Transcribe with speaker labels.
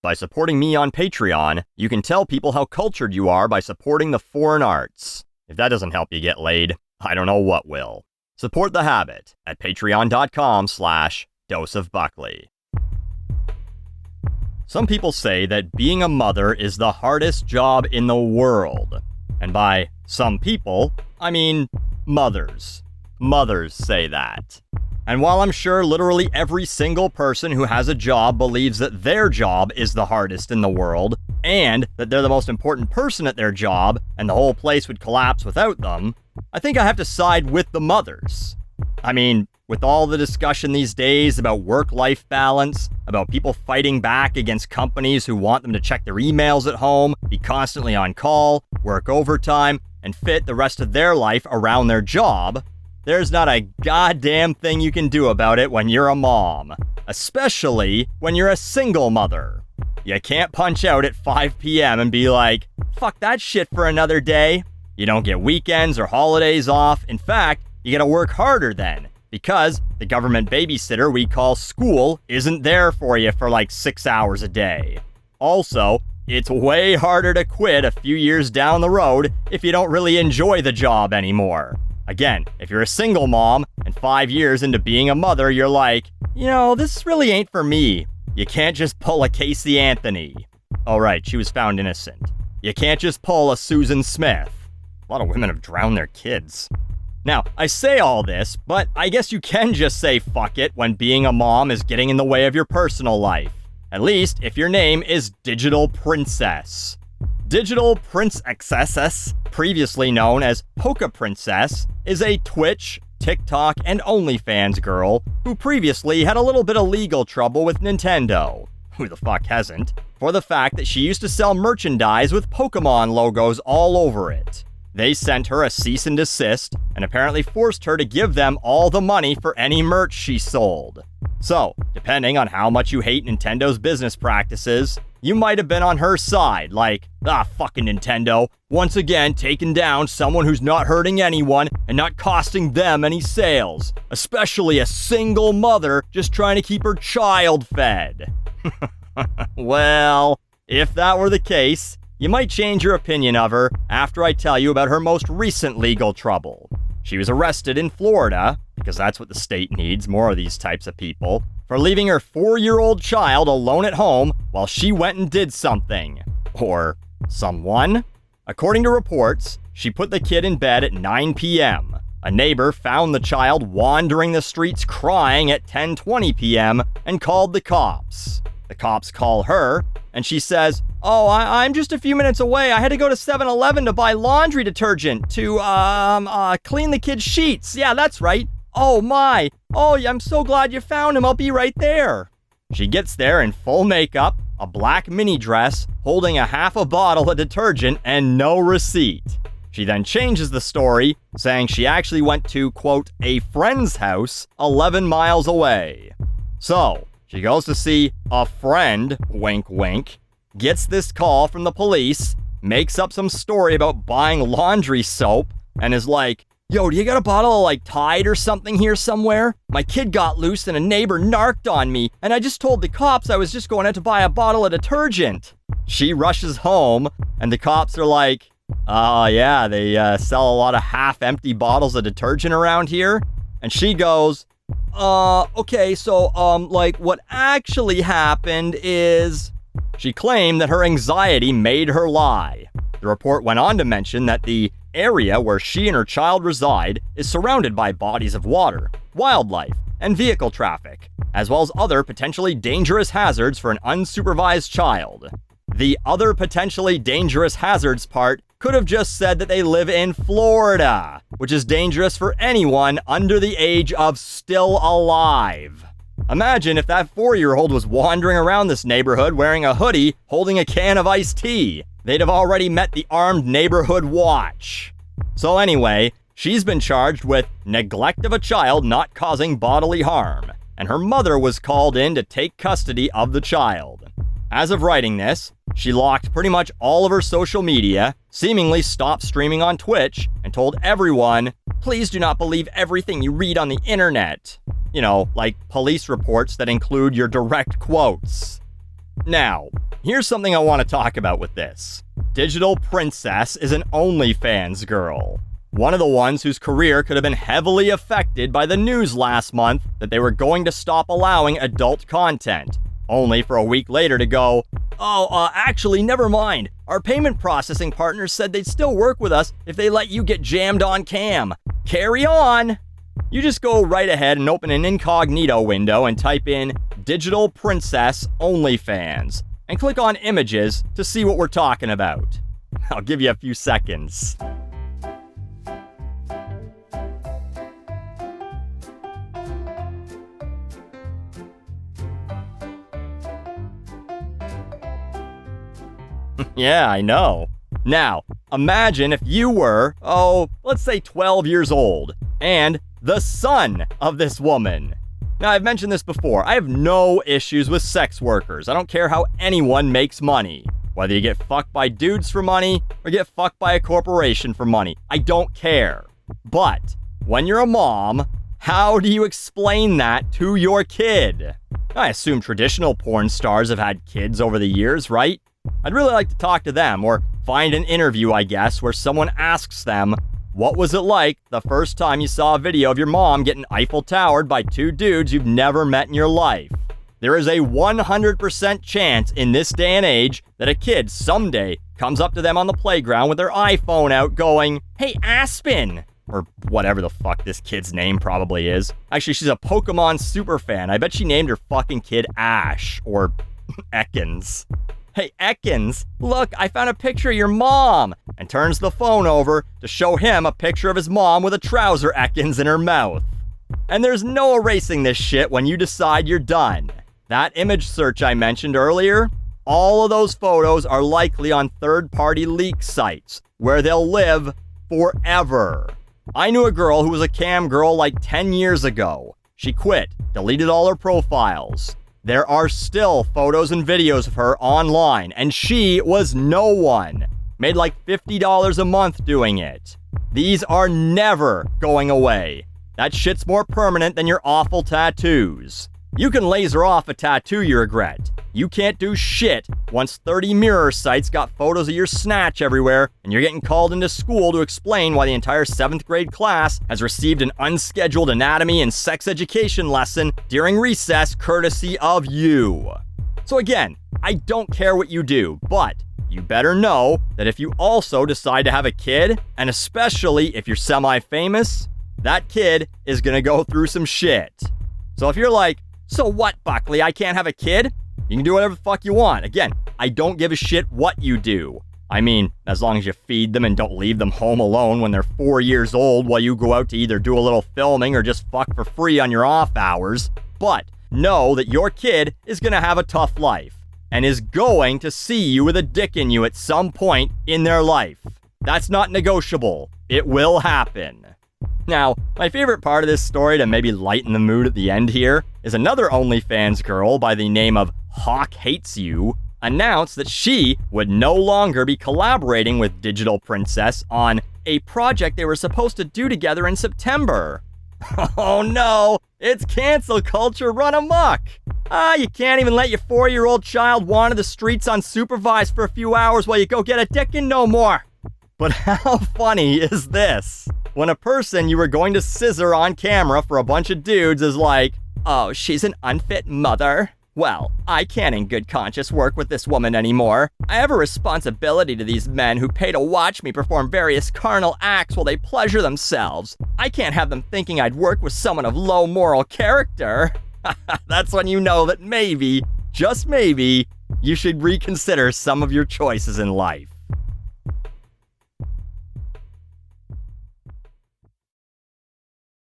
Speaker 1: By supporting me on Patreon, you can tell people how cultured you are by supporting the foreign arts. If that doesn't help you get laid, I don't know what will. Support the habit at patreon.com/doseofbuckley. Some people say that being a mother is the hardest job in the world. And by some people, I mean mothers. Mothers say that. And while I'm sure literally every single person who has a job believes that their job is the hardest in the world, and that they're the most important person at their job, and the whole place would collapse without them, I think I have to side with the mothers. I mean, with all the discussion these days about work-life balance, about people fighting back against companies who want them to check their emails at home, be constantly on call, work overtime, and fit the rest of their life around their job, there's not a goddamn thing you can do about it when you're a mom. Especially when you're a single mother. You can't punch out at 5 p.m. and be like, fuck that shit for another day. You don't get weekends or holidays off. In fact, you gotta work harder then. Because the government babysitter we call school isn't there for you for like 6 hours a day. Also, it's way harder to quit a few years down the road if you don't really enjoy the job anymore. Again, if you're a single mom and 5 years into being a mother, you're like, you know, this really ain't for me. You can't just pull a Casey Anthony. Oh right, she was found innocent. You can't just pull a Susan Smith. A lot of women have drowned their kids. Now, I say all this, but I guess you can just say fuck it when being a mom is getting in the way of your personal life. At least if your name is DigitalPrincxss. DigitalPrincxss, previously known as Poképrincess, is a Twitch, TikTok, and OnlyFans girl who previously had a little bit of legal trouble with Nintendo. Who the fuck hasn't? For the fact that she used to sell merchandise with Pokémon logos all over it. They sent her a cease and desist, and apparently forced her to give them all the money for any merch she sold. So, depending on how much you hate Nintendo's business practices, you might have been on her side, like, fucking Nintendo, once again taking down someone who's not hurting anyone and not costing them any sales, especially a single mother just trying to keep her child fed. Well, if that were the case, you might change your opinion of her after I tell you about her most recent legal trouble. She was arrested in Florida, because that's what the state needs, more of these types of people, for leaving her 4-year-old child alone at home while she went and did something. Or someone. According to reports, she put the kid in bed at 9 p.m. A neighbor found the child wandering the streets crying at 10:20 p.m. and called the cops. The cops call her, and she says, "Oh, I'm just a few minutes away. I had to go to 7-Eleven to buy laundry detergent to, clean the kid's sheets. Yeah, that's right. Oh my. Oh, I'm so glad you found him. I'll be right there." She gets there in full makeup, a black mini dress, holding a half a bottle of detergent, and no receipt. She then changes the story, saying she actually went to, quote, a friend's house 11 miles away. So, she goes to see a friend, wink wink, gets this call from the police, makes up some story about buying laundry soap, and is like, "Yo, do you got a bottle of like Tide or something here somewhere? My kid got loose and a neighbor narked on me, and I just told the cops I was just going out to buy a bottle of detergent." She rushes home, and the cops are like, yeah, they sell a lot of half-empty bottles of detergent around here. And she goes, okay, so, like, what actually happened is... She claimed that her anxiety made her lie. The report went on to mention that the area where she and her child reside is surrounded by bodies of water, wildlife, and vehicle traffic, as well as other potentially dangerous hazards for an unsupervised child. The other potentially dangerous hazards part could have just said that they live in Florida, which is dangerous for anyone under the age of still alive. Imagine if that 4-year-old was wandering around this neighborhood wearing a hoodie, holding a can of iced tea. They'd have already met the armed neighborhood watch. So anyway, she's been charged with neglect of a child not causing bodily harm, and her mother was called in to take custody of the child. As of writing this, she locked pretty much all of her social media, seemingly stopped streaming on Twitch, and told everyone, please do not believe everything you read on the internet. You know, like police reports that include your direct quotes. Now, Here's something I want to talk about with this. DigitalPrincxss is an OnlyFans girl. One of the ones whose career could have been heavily affected by the news last month that they were going to stop allowing adult content, only for a week later to go, actually, never mind. Our payment processing partners said they'd still work with us if they let you get jammed on cam. Carry on! You just go right ahead and open an incognito window and type in DigitalPrincxss OnlyFans and click on images to see what we're talking about. I'll give you a few seconds. Yeah, I know. Now, imagine if you were, let's say 12 years old, and the son of this woman. Now, I've mentioned this before. I have no issues with sex workers. I don't care how anyone makes money. Whether you get fucked by dudes for money or get fucked by a corporation for money. I don't care. But when you're a mom, how do you explain that to your kid? I assume traditional porn stars have had kids over the years, right? I'd really like to talk to them, or find an interview, I guess, where someone asks them, what was it like the first time you saw a video of your mom getting Eiffel Towered by two dudes you've never met in your life? There is a 100% chance in this day and age that a kid someday comes up to them on the playground with their iPhone out going, "Hey, Aspen!" Or whatever the fuck this kid's name probably is. Actually, she's a Pokémon super fan. I bet she named her fucking kid Ash, or Ekans. "Hey, Ekans, look, I found a picture of your mom," and turns the phone over to show him a picture of his mom with a trouser Ekans in her mouth. And there's no erasing this shit when you decide you're done. That image search I mentioned earlier, all of those photos are likely on third-party leak sites, where they'll live forever. I knew a girl who was a cam girl like 10 years ago. She quit, deleted all her profiles. There are still photos and videos of her online, and she was no one. Made like $50 a month doing it. These are never going away. That shit's more permanent than your awful tattoos. You can laser off a tattoo you regret. You can't do shit once 30 mirror sites got photos of your snatch everywhere and you're getting called into school to explain why the entire 7th grade class has received an unscheduled anatomy and sex education lesson during recess courtesy of you. So again, I don't care what you do, but you better know that if you also decide to have a kid, and especially if you're semi-famous, that kid is gonna go through some shit. So if you're like, "So what, Buckley, I can't have a kid?" You can do whatever the fuck you want. Again, I don't give a shit what you do. I mean, as long as you feed them and don't leave them home alone when they're 4 years old while you go out to either do a little filming or just fuck for free on your off hours. But know that your kid is gonna have a tough life and is going to see you with a dick in you at some point in their life. That's not negotiable. It will happen. Now, my favorite part of this story to maybe lighten the mood at the end here is another OnlyFans girl by the name of Hawk Hates You announced that she would no longer be collaborating with DigitalPrincxss on a project they were supposed to do together in September. Oh no, it's cancel culture run amok. You can't even let your 4-year-old child wander the streets unsupervised for a few hours while you go get a dick in no more. But how funny is this? When a person you were going to scissor on camera for a bunch of dudes is like, "Oh, she's an unfit mother. Well, I can't in good conscience work with this woman anymore. I have a responsibility to these men who pay to watch me perform various carnal acts while they pleasure themselves. I can't have them thinking I'd work with someone of low moral character." That's when you know that maybe, just maybe, you should reconsider some of your choices in life.